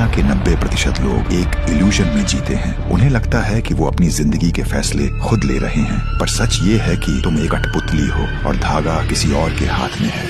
के 90% लोग एक इल्यूजन में जीते हैं। उन्हें लगता है कि वो अपनी जिंदगी के फैसले खुद ले रहे हैं, पर सच ये है कि तुम एक कठपुतली हो और धागा किसी और के हाथ में है।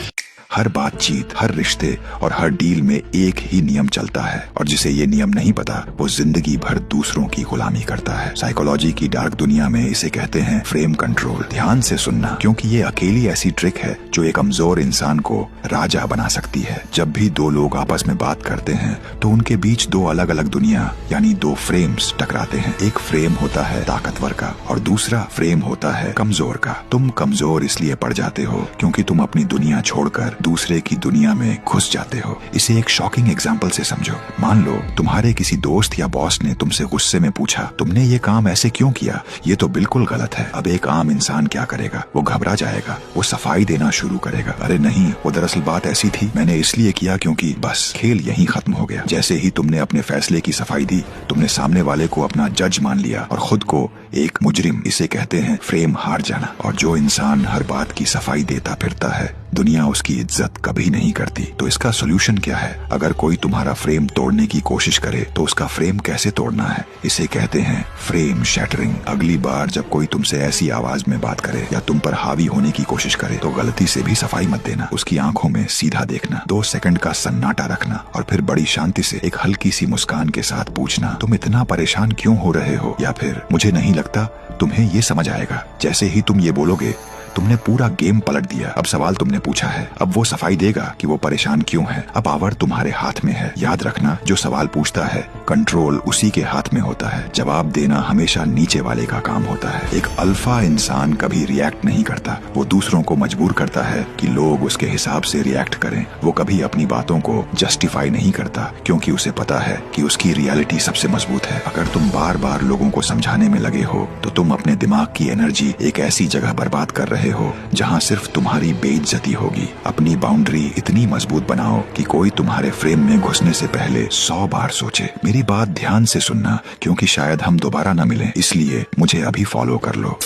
हर बातचीत, हर रिश्ते और हर डील में एक ही नियम चलता है, और जिसे ये नियम नहीं पता वो जिंदगी भर दूसरों की गुलामी करता है। साइकोलॉजी की डार्क दुनिया में इसे कहते हैं फ्रेम कंट्रोल। ध्यान से सुनना, क्योंकि ये अकेली ऐसी ट्रिक है जो एक कमजोर इंसान को राजा बना सकती है। जब भी दो लोग आपस में बात करते हैं तो उनके बीच दो अलग अलग दुनिया यानी दो फ्रेम्स टकराते हैं। एक फ्रेम होता है ताकतवर का और दूसरा फ्रेम होता है कमजोर का। तुम कमजोर इसलिए पड़ जाते हो क्योंकि तुम अपनी दुनिया छोड़कर दूसरे की दुनिया में घुस जाते हो। इसे एक शॉकिंग एग्जाम्पल से समझो। मान लो तुम्हारे किसी दोस्त या बॉस ने तुमसे गुस्से में पूछा, तुमने ये काम ऐसे क्यों किया, ये तो बिल्कुल गलत है। अब एक आम इंसान क्या करेगा? वो घबरा जाएगा, वो सफाई देना शुरू करेगा। अरे नहीं, वो दरअसल बात ऐसी थी, मैंने इसलिए किया क्योंकि बस खेल यहीं खत्म हो गया। जैसे ही तुमने अपने फैसले की सफाई दी, तुमने सामने वाले को अपना जज मान लिया और खुद को एक मुजरिम। इसे कहते हैं फ्रेम हार जाना। और जो इंसान हर बात की सफाई देता फिरता है, दुनिया उसकी इज्जत कभी नहीं करती। तो इसका सोल्यूशन क्या है? अगर कोई तुम्हारा फ्रेम तोड़ने की कोशिश करे तो उसका फ्रेम कैसे तोड़ना है? इसे कहते हैं फ्रेम शैटरिंग। अगली बार जब कोई तुमसे ऐसी आवाज में बात करे या तुम पर हावी होने की कोशिश करे तो गलती से भी सफाई मत देना। उसकी आंखों में सीधा देखना, 2 सेकंड का सन्नाटा रखना और फिर बड़ी शांति से एक हल्की सी मुस्कान के साथ पूछना, तुम इतना परेशान क्यों हो रहे हो? या फिर मुझे नहीं लगता तुम्हें ये समझ आएगा। जैसे ही तुम ये बोलोगे, तुमने पूरा गेम पलट दिया। अब सवाल तुमने पूछा है, अब वो सफाई देगा कि वो परेशान क्यों है। अब पावर तुम्हारे हाथ में है। याद रखना, जो सवाल पूछता है कंट्रोल उसी के हाथ में होता है। जवाब देना हमेशा नीचे वाले का काम होता है। एक अल्फा इंसान कभी रिएक्ट नहीं करता, वो दूसरों को मजबूर करता है कि लोग उसके हिसाब से रिएक्ट करें। वो कभी अपनी बातों को जस्टिफाई नहीं करता क्योंकि उसे पता है कि उसकी रियलिटी सबसे मजबूत है। अगर तुम बार बार लोगों को समझाने में लगे हो तो तुम अपने दिमाग की एनर्जी एक ऐसी जगह बर्बाद कर रहे हो जहां सिर्फ तुम्हारी बेइज्जती होगी। अपनी बाउंड्री इतनी मजबूत बनाओ कि कोई तुम्हारे फ्रेम में घुसने से पहले 100 बार सोचे। मेरी बात ध्यान से सुनना, क्योंकि शायद हम दोबारा न मिलें, इसलिए मुझे अभी फॉलो कर लो।